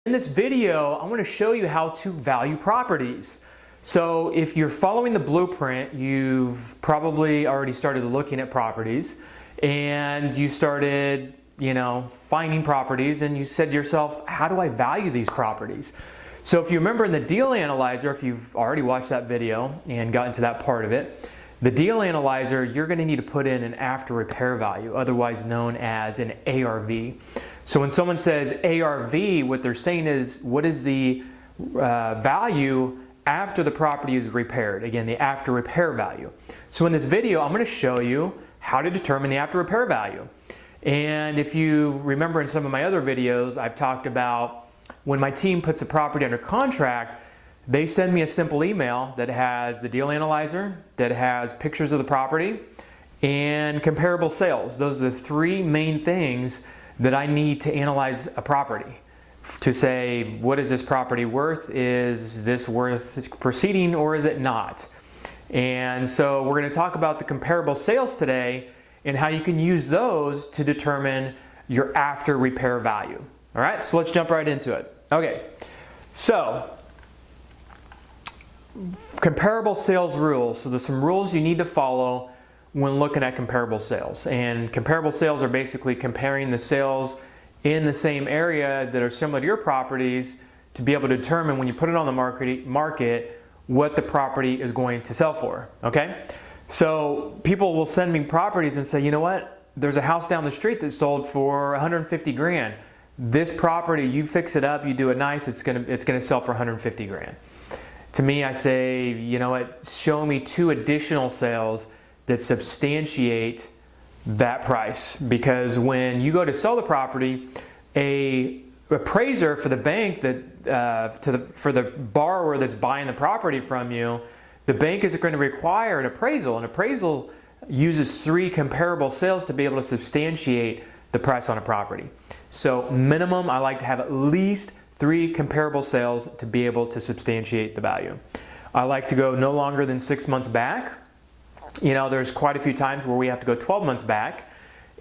In this video, I want to show you how to value properties. So if you're following the blueprint, you've probably already started looking at properties and you started, finding properties, and you said to yourself, how do I value these properties? So if you remember in the deal analyzer, if you've already watched that video and gotten to that part of it, the deal analyzer, you're going to need to put in an after repair value, otherwise known as an ARV. So when someone says ARV, what they're saying is, what is the value after the property is repaired? Again, the after repair value. So in this video, I'm going to show you how to determine the after repair value. And if you remember in some of my other videos, I've talked about when my team puts a property under contract, they send me a simple email that has the deal analyzer, that has pictures of the property, and comparable sales. Those are the three main things that I need to analyze a property to say, what is this property worth? Is this worth proceeding or is it not? And so we're going to talk about the comparable sales today and how you can use those to determine your after repair value. All right, so let's jump right into it. Okay, so comparable sales rules. So there's some rules you need to follow when looking at comparable sales. And comparable sales are basically comparing the sales in the same area that are similar to your properties to be able to determine when you put it on the market what the property is going to sell for, okay? So people will send me properties and say, you know what, there's a house down the street that sold for 150 grand. This property, you fix it up, you do it nice, it's gonna sell for 150 grand. To me, I say, you know what, show me two additional sales that substantiate that price. Because when you go to sell the property, a appraiser for the bank for the borrower that's buying the property from you, the bank is going to require an appraisal. An appraisal uses three comparable sales to be able to substantiate the price on a property. So minimum, I like to have at least three comparable sales to be able to substantiate the value. I like to go no longer than 6 months back. There's quite a few times where we have to go 12 months back.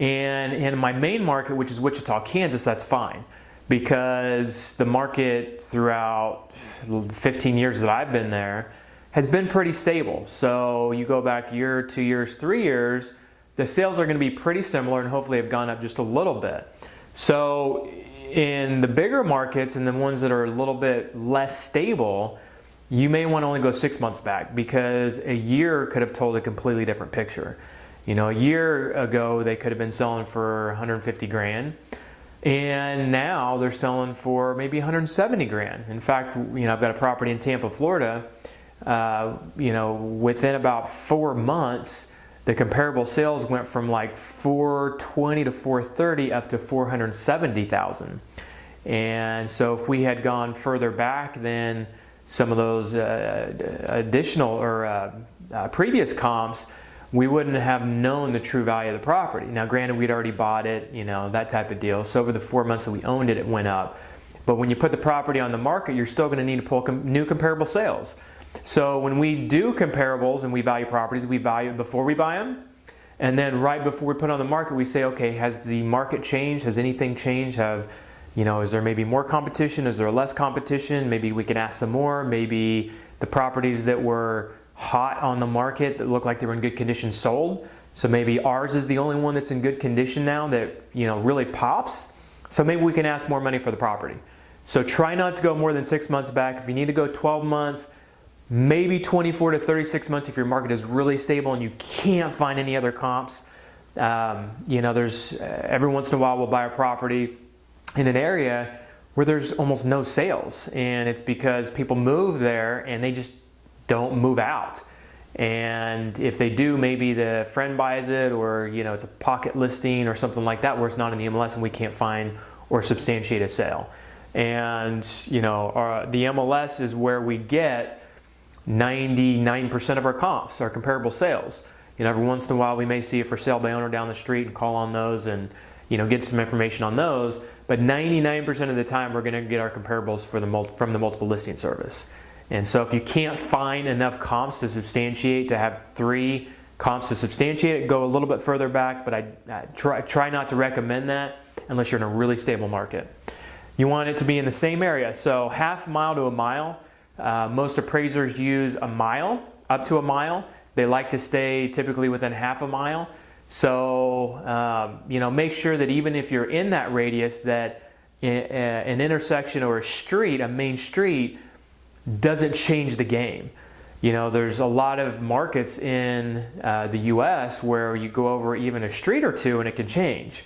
And in my main market, which is Wichita, Kansas, that's fine. Because the market throughout 15 years that I've been there has been pretty stable. So you go back a year, 2 years, 3 years, the sales are going to be pretty similar and hopefully have gone up just a little bit. So in the bigger markets and the ones that are a little bit less stable, you may want to only go 6 months back because a year could have told a completely different picture. A year ago they could have been selling for 150 grand and now they're selling for maybe 170 grand. In fact, I've got a property in Tampa, Florida. Within about 4 months, the comparable sales went from like 420 to 430 up to 470,000. And so if we had gone further back than some of those additional or previous comps, we wouldn't have known the true value of the property. Now granted, we'd already bought it, that type of deal. So over the 4 months that we owned it, it went up. But when you put the property on the market, you're still going to need to pull new comparable sales. So when we do comparables and we value properties, we value it before we buy them. And then right before we put it on the market, we say, okay, has the market changed? Has anything changed? Is there maybe more competition? Is there less competition? Maybe we can ask some more. Maybe the properties that were hot on the market that look like they were in good condition sold. So maybe ours is the only one that's in good condition now that, really pops. So maybe we can ask more money for the property. So try not to go more than 6 months back. If you need to go 12 months, maybe 24 to 36 months if your market is really stable and you can't find any other comps. There's every once in a while we'll buy a property in an area where there's almost no sales, and it's because people move there and they just don't move out. And if they do, maybe the friend buys it, or it's a pocket listing or something like that where it's not in the MLS and we can't find or substantiate a sale. And the MLS is where we get 99% of our comps, our comparable sales. Every once in a while we may see a for sale by owner down the street and call on those and get some information on those, but 99% of the time we're going to get our comparables from the multiple listing service. And so if you can't find enough comps to substantiate, to have three comps to substantiate it, go a little bit further back, but I try not to recommend that unless you're in a really stable market. You want it to be in the same area, so half mile to a mile. Most appraisers use a mile, up to a mile. They like to stay typically within half a mile. So, make sure that even if you're in that radius, that an intersection or a street, a main street, doesn't change the game. There's a lot of markets in the US where you go over even a street or two and it can change.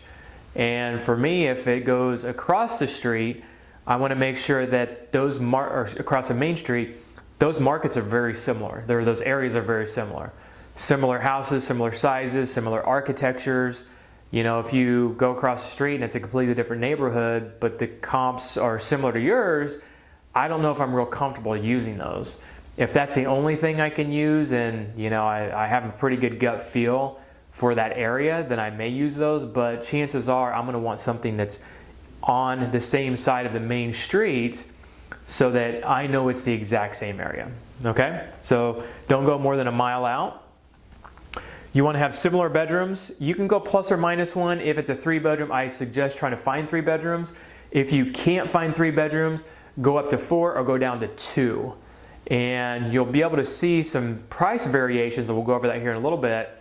And for me, if it goes across the street, I want to make sure that those or across a main street, those markets are very similar. Those areas are very similar. Similar houses, similar sizes, similar architectures. If you go across the street and it's a completely different neighborhood, but the comps are similar to yours, I don't know if I'm real comfortable using those. If that's the only thing I can use and I have a pretty good gut feel for that area, then I may use those, but chances are I'm going to want something that's on the same side of the main street so that I know it's the exact same area. Okay? So don't go more than a mile out. You want to have similar bedrooms. You can go plus or minus one. If it's a 3-bedroom, I suggest trying to find 3 bedrooms. If you can't find 3 bedrooms, go up to 4 or go down to 2. And you'll be able to see some price variations, and we'll go over that here in a little bit,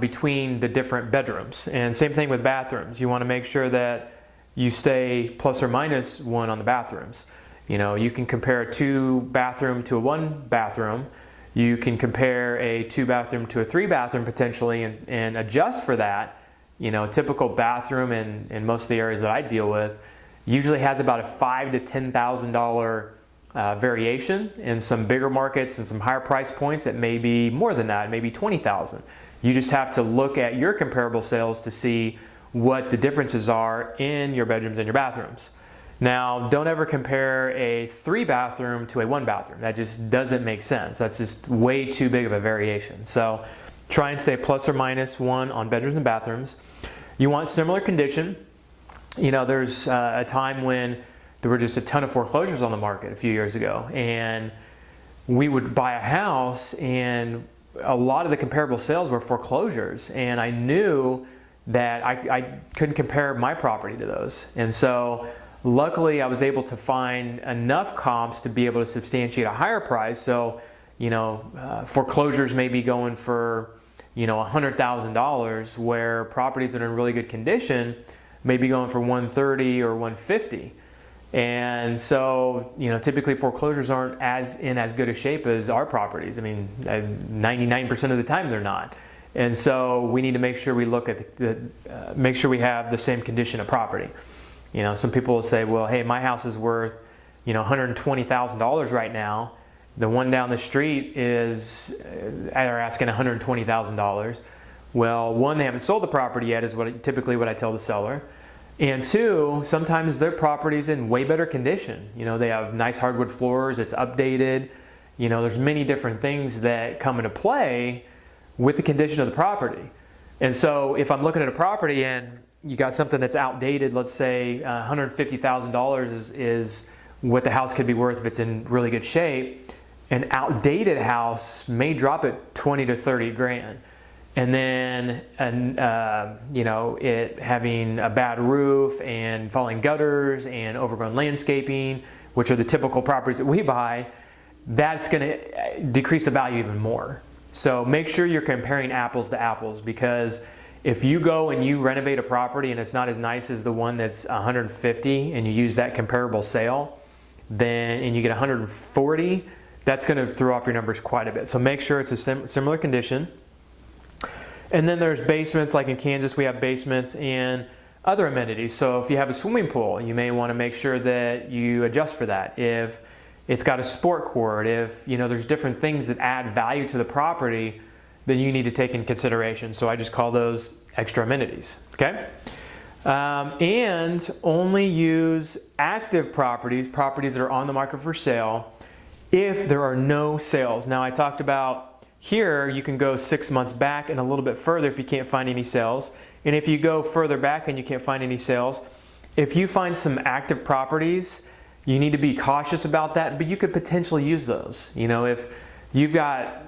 between the different bedrooms. And same thing with bathrooms. You want to make sure that you stay plus or minus 1 on the bathrooms. You can compare a 2-bathroom to a 1-bathroom. You can compare a 2-bathroom to a 3-bathroom potentially and adjust for that. A typical bathroom in most of the areas that I deal with usually has about a $5,000 to $10,000 variation. In some bigger markets and some higher price points, it may be more than that, maybe $20,000. You just have to look at your comparable sales to see what the differences are in your bedrooms and your bathrooms. Now, don't ever compare a 3-bathroom to a 1-bathroom. That just doesn't make sense. That's just way too big of a variation. So try and stay plus or minus 1 on bedrooms and bathrooms. You want similar condition. There's a time when there were just a ton of foreclosures on the market a few years ago, and we would buy a house and a lot of the comparable sales were foreclosures, and I knew that I couldn't compare my property to those. And so luckily I was able to find enough comps to be able to substantiate a higher price. So foreclosures may be going for $100,000, where properties that are in really good condition may be going for $130,000 or $150,000. And so, typically foreclosures aren't in as good a shape as our properties. I mean, 99% of the time they're not. And so we need to make sure we look at make sure we have the same condition of property. Some people will say, well, hey, my house is worth, $120,000 right now. The one down the street they're asking $120,000. Well, one, they haven't sold the property yet, is typically what I tell the seller. And 2, sometimes their property's in way better condition. They have nice hardwood floors, it's updated. There's many different things that come into play with the condition of the property. And so if I'm looking at a property and you got something that's outdated, let's say $150,000 is what the house could be worth if it's in really good shape. An outdated house may drop it 20 to 30 grand. And then, it having a bad roof and falling gutters and overgrown landscaping, which are the typical properties that we buy, that's going to decrease the value even more. So make sure you're comparing apples to apples, because if you go and you renovate a property and it's not as nice as the one that's 150 and you use that comparable sale, and you get 140, that's going to throw off your numbers quite a bit. So make sure it's a similar condition. And then there's basements, like in Kansas, we have basements and other amenities. So if you have a swimming pool, you may want to make sure that you adjust for that. If it's got a sport court, if there's different things that add value to the property, then you need to take in consideration. So I just call those extra amenities, okay? And only use active properties that are on the market for sale, if there are no sales. Now I talked about here, you can go 6 months back and a little bit further if you can't find any sales. And if you go further back and you can't find any sales, if you find some active properties, you need to be cautious about that, but you could potentially use those. If you've got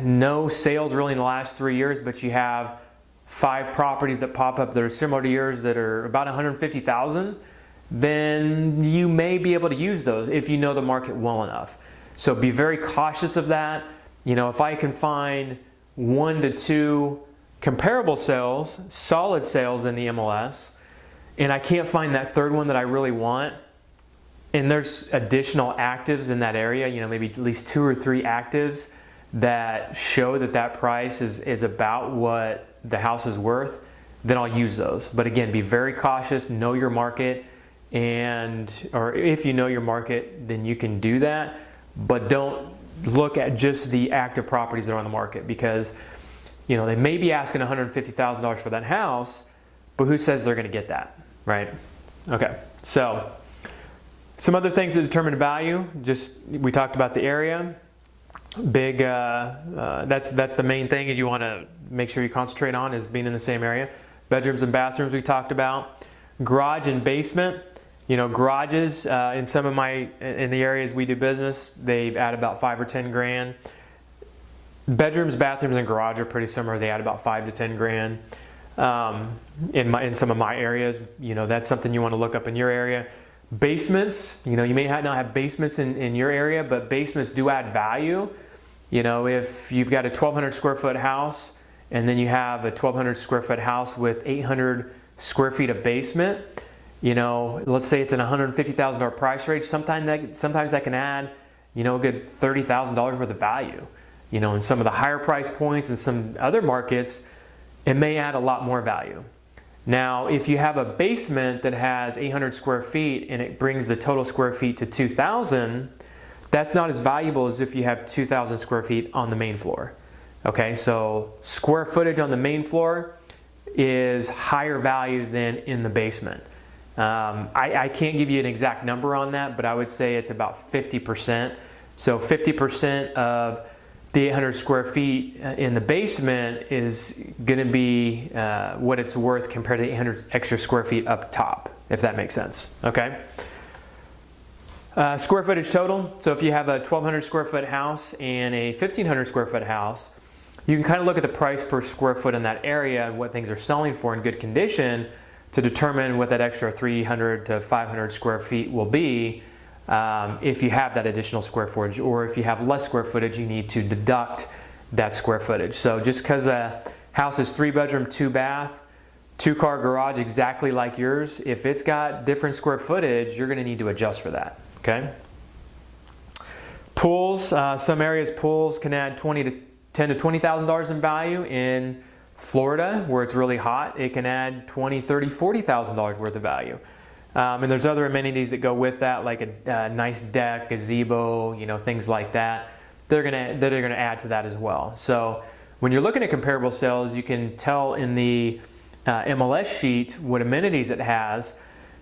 no sales really in the last 3 years, but you have 5 properties that pop up that are similar to yours that are about $150,000, then you may be able to use those if you know the market well enough. So be very cautious of that. You know, if I can find 1 to 2 comparable sales, solid sales in the MLS, and I can't find that third one that I really want, and there's additional actives in that area, you know, maybe at least 2 or 3 actives that show that that price is about what the house is worth, then I'll use those. But again, be very cautious, know your market, or if you know your market, then you can do that, but don't look at just the active properties that are on the market, because you know they may be asking $150,000 for that house, but who says they're going to get that, right? Okay, so some other things that determine value. We talked about the area. That's the main thing is you want to make sure you concentrate on is being in the same area. Bedrooms and bathrooms we talked about. Garage and basement. You know, garages in the areas we do business, they add about 5 or 10 grand. Bedrooms, bathrooms, and garage are pretty similar. They add about 5 to 10 grand. In some of my areas, you know, that's something you want to look up in your area. Basements, you know, you may not have basements in your area, but basements do add value. You know, if you've got a 1,200 square foot house and then you have a 1,200 square foot house with 800 square feet of basement, you know, let's say it's in $150,000 price range, sometimes that can add, you know, a good $30,000 worth of value. You know, in some of the higher price points and some other markets, it may add a lot more value. Now, if you have a basement that has 800 square feet and it brings the total square feet to 2,000, that's not as valuable as if you have 2,000 square feet on the main floor. Okay, so square footage on the main floor is higher value than in the basement. I can't give you an exact number on that, but I would say it's about 50%. So 50% of the 800 square feet in the basement is going to be what it's worth compared to 800 extra square feet up top, if that makes sense. Okay. Square footage total. So if you have a 1,200 square foot house and a 1,500 square foot house, you can kind of look at the price per square foot in that area and what things are selling for in good condition to determine what that extra 300 to 500 square feet will be. If you have that additional square footage, or if you have less square footage, you need to deduct that square footage. So just because a house is 3 bedroom, 2 bath, 2-car garage exactly like yours, if it's got different square footage, you're going to need to adjust for that. Okay. Pools, some areas pools can add $10,000 to $20,000 in value. In Florida, where it's really hot, it can add $20,000, $30,000, $40,000 worth of value. And there's other amenities that go with that, like a nice deck, gazebo, you know, things like that. They're gonna add to that as well. So when you're looking at comparable sales, you can tell in the MLS sheet what amenities it has,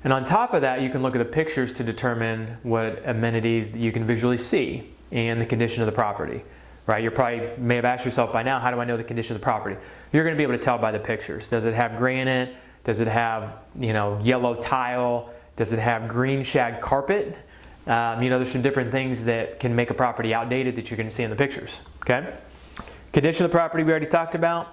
and on top of that, you can look at the pictures to determine what amenities that you can visually see and the condition of the property. Right? You probably may have asked yourself by now, how do I know the condition of the property? You're going to be able to tell by the pictures. Does it have granite? Does it have, you know, yellow tile? Does it have green shag carpet? You know, there's some different things that can make a property outdated that you're going to see in the pictures. Okay. Condition of the property we already talked about.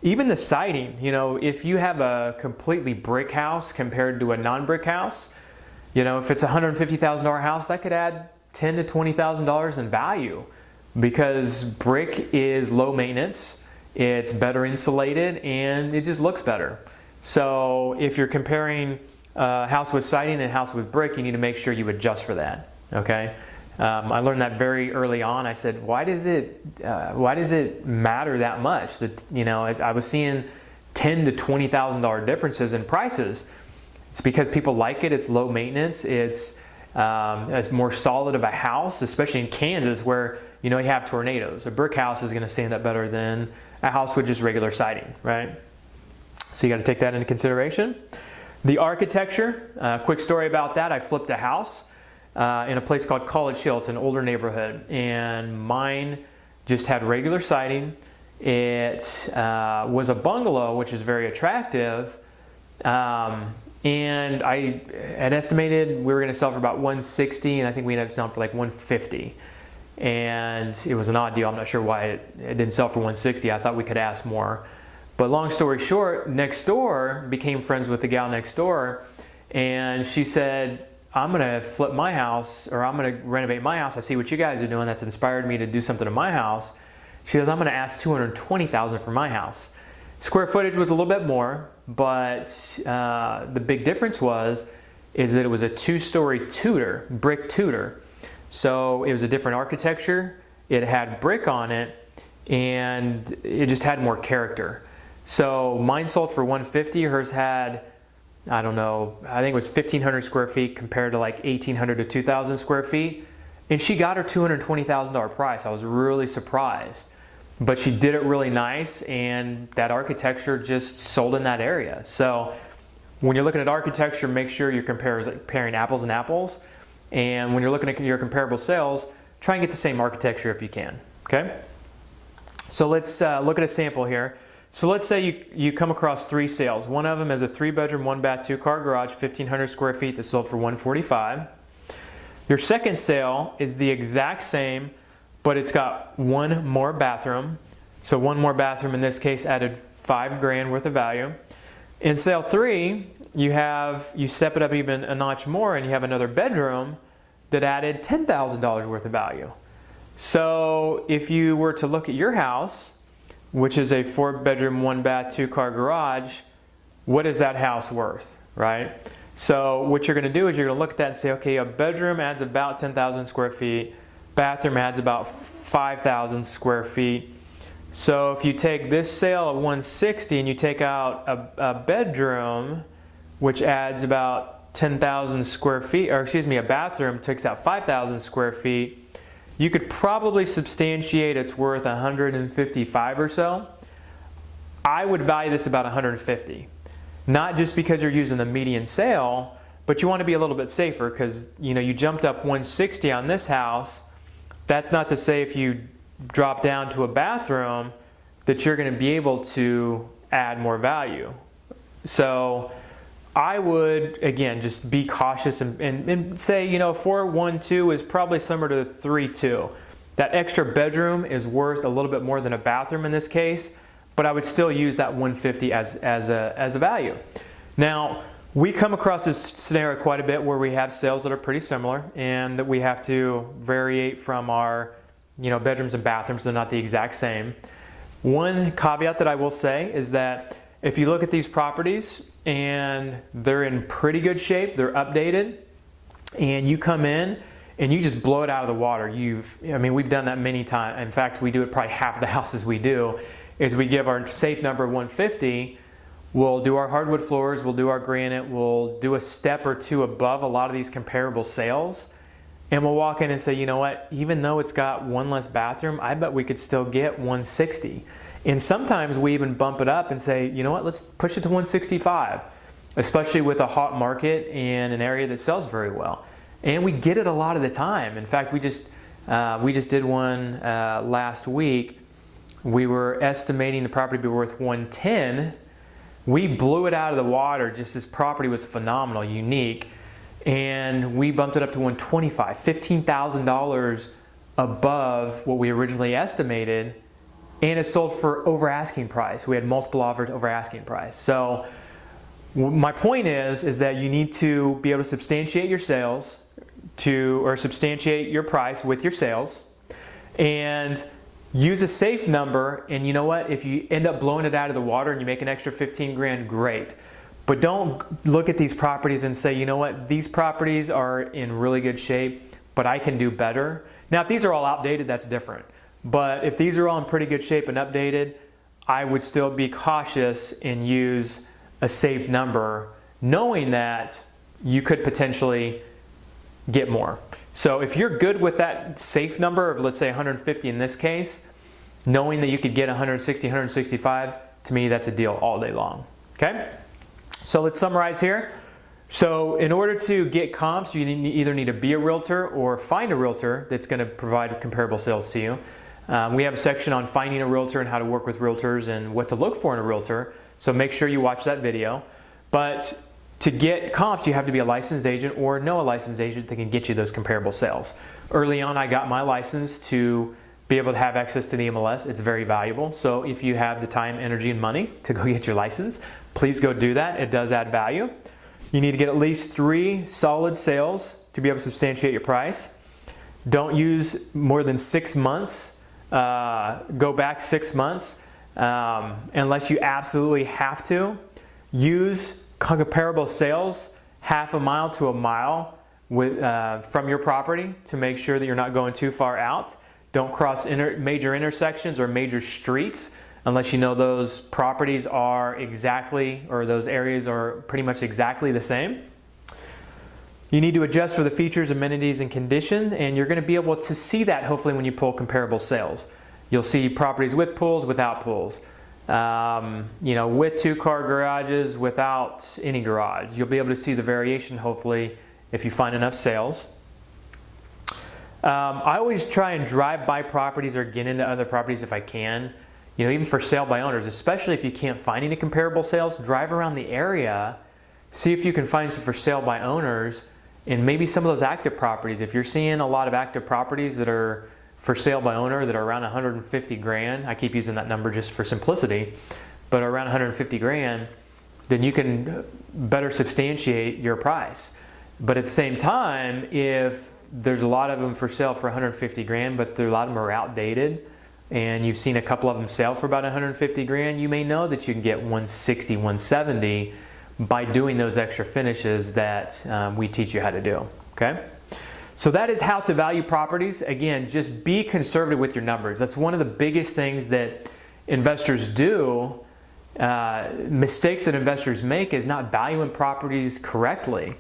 Even the siding. You know, if you have a completely brick house compared to a non-brick house, you know, if it's a $150,000 house, that could add $10,000 to $20,000 in value. Because brick is low maintenance, it's better insulated, and it just looks better. So if you're comparing a house with siding and a house with brick, you need to make sure you adjust for that. Okay, I learned that very early on. I said, why does it matter that much? That, you know, I was seeing $10,000 to $20,000 differences in prices. It's because people like it. It's low maintenance. It's more solid of a house, especially in Kansas where, you know, you have tornadoes. A brick house is going to stand up better than a house with just regular siding, right? So you got to take that into consideration. The architecture, quick story about that. I flipped a house in a place called College Hill. It's an older neighborhood, and mine just had regular siding. It was a bungalow, which is very attractive, and I had estimated we were going to sell for about $160, and I think we ended up selling for like $150. And it was an odd deal. I'm not sure why it didn't sell for $160. I thought we could ask more. But long story short, next door became friends with the gal next door, and she said, I'm gonna flip my house, or I'm gonna renovate my house. I see what you guys are doing. That's inspired me to do something to my house. She goes, I'm gonna ask $220,000 for my house. Square footage was a little bit more, but the big difference is that it was a 2-story Tudor, brick Tudor. So it was a different architecture. It had brick on it, and it just had more character. So mine sold for $150. Hers had, I don't know, I think it was 1,500 square feet compared to like 1,800 to 2,000 square feet. And she got her $220,000 price. I was really surprised. But she did it really nice, and that architecture just sold in that area. So when you're looking at architecture, make sure you're comparing apples and apples. And when you're looking at your comparable sales, try and get the same architecture if you can, okay? So let's look at a sample here. So let's say you come across 3 sales. One of them is a 3-bedroom, 1-bath, 2-car garage, 1,500 square feet that sold for $145,000. Your second sale is the exact same, but it's got 1 more bathroom. So 1 more bathroom in this case added $5,000 worth of value. In sale 3, you step it up even a notch more, and you have another bedroom that added $10,000 worth of value. So if you were to look at your house, which is a 4-bedroom, 1-bath, 2-car garage, what is that house worth, right? So what you're going to do is you're going to look at that and say, okay, a bedroom adds about 10,000 square feet. Bathroom adds about 5,000 square feet. So if you take this sale of $160 and you take out a bedroom, which adds about 10,000 square feet, or excuse me, a bathroom takes out 5,000 square feet, you could probably substantiate it's worth $155 or so. I would value this about $150. Not just because you're using the median sale, but you want to be a little bit safer because you jumped up $160 on this house. That's not to say if you drop down to a bathroom that you're going to be able to add more value. So I would, again, just be cautious and say, 412 is probably similar to 32. That extra bedroom is worth a little bit more than a bathroom in this case, but I would still use that 150 as a value. Now, we come across this scenario quite a bit where we have sales that are pretty similar and that we have to variate from our bedrooms and bathrooms. They're not the exact same. One caveat that I will say is that if you look at these properties and they're in pretty good shape, they're updated, and you come in and you just blow it out of the water. We've done that many times. In fact, we do it probably half the houses we do, is we give our safe number 150. We'll do our hardwood floors, we'll do our granite, we'll do a step or two above a lot of these comparable sales, and we'll walk in and say, you know what, even though it's got 1 less bathroom, I bet we could still get 160. And sometimes we even bump it up and say, you know what, let's push it to 165, especially with a hot market and an area that sells very well. And we get it a lot of the time. In fact, we just did one last week. We were estimating the property to be worth 110. We blew it out of the water. Just this property was phenomenal, unique, and we bumped it up to 125, $15,000 above what we originally estimated, and it sold for over asking price. We had multiple offers over asking price. So my point is that you need to be able to substantiate your sales or substantiate your price with your sales, and use a safe number. And you know what? If you end up blowing it out of the water and you make an extra 15 grand, great. But don't look at these properties and say, you know what? These properties are in really good shape, but I can do better. Now, if these are all outdated, that's different. But if these are all in pretty good shape and updated, I would still be cautious and use a safe number, knowing that you could potentially get more. So if you're good with that safe number of, let's say 150 in this case, knowing that you could get 160, 165, to me that's a deal all day long. Okay? So let's summarize here. So in order to get comps, you either need to be a realtor or find a realtor that's going to provide comparable sales to you. We have a section on finding a realtor and how to work with realtors and what to look for in a realtor. So make sure you watch that video. But to get comps, you have to be a licensed agent or know a licensed agent that can get you those comparable sales. Early on, I got my license to be able to have access to the MLS. It's very valuable. So if you have the time, energy, and money to go get your license, please go do that. It does add value. You need to get at least 3 solid sales to be able to substantiate your price. Don't use more than 6 months. Go back 6 months unless you absolutely have to. Use comparable sales half a mile to a mile from your property to make sure that you're not going too far out. Don't cross major intersections or major streets unless you know those properties are exactly, or those areas are pretty much exactly the same. You need to adjust for the features, amenities, and condition, and you're going to be able to see that hopefully when you pull comparable sales. You'll see properties with pools, without pools, with 2-car garages, without any garage. You'll be able to see the variation hopefully if you find enough sales. I always try and drive by properties or get into other properties if I can. Even for sale by owners, especially if you can't find any comparable sales, drive around the area, see if you can find some for sale by owners, and maybe some of those active properties. If you're seeing a lot of active properties that are for sale by owner that are around 150 grand, I keep using that number just for simplicity, but around 150 grand, then you can better substantiate your price. But at the same time, if there's a lot of them for sale for 150 grand, but a lot of them are outdated, and you've seen a couple of them sell for about 150 grand, you may know that you can get 160, 170 by doing those extra finishes that we teach you how to do, okay? So that is how to value properties. Again, just be conservative with your numbers. That's one of the biggest things that investors do. Mistakes that investors make is not valuing properties correctly.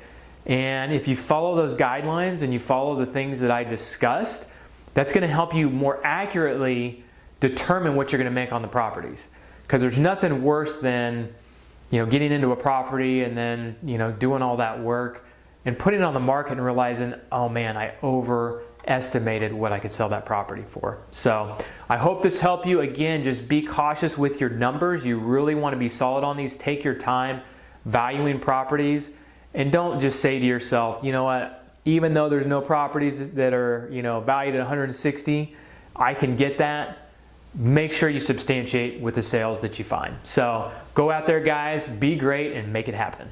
And if you follow those guidelines and you follow the things that I discussed, that's going to help you more accurately determine what you're going to make on the properties. Because there's nothing worse than getting into a property and then doing all that work and putting it on the market and realizing, oh man, I overestimated what I could sell that property for. So I hope this helped you. Again, just be cautious with your numbers. You really want to be solid on these. Take your time valuing properties, and don't just say to yourself, you know what, even though there's no properties that are valued at 160, I can get that. Make sure you substantiate with the sales that you find. So go out there, guys, be great, and make it happen.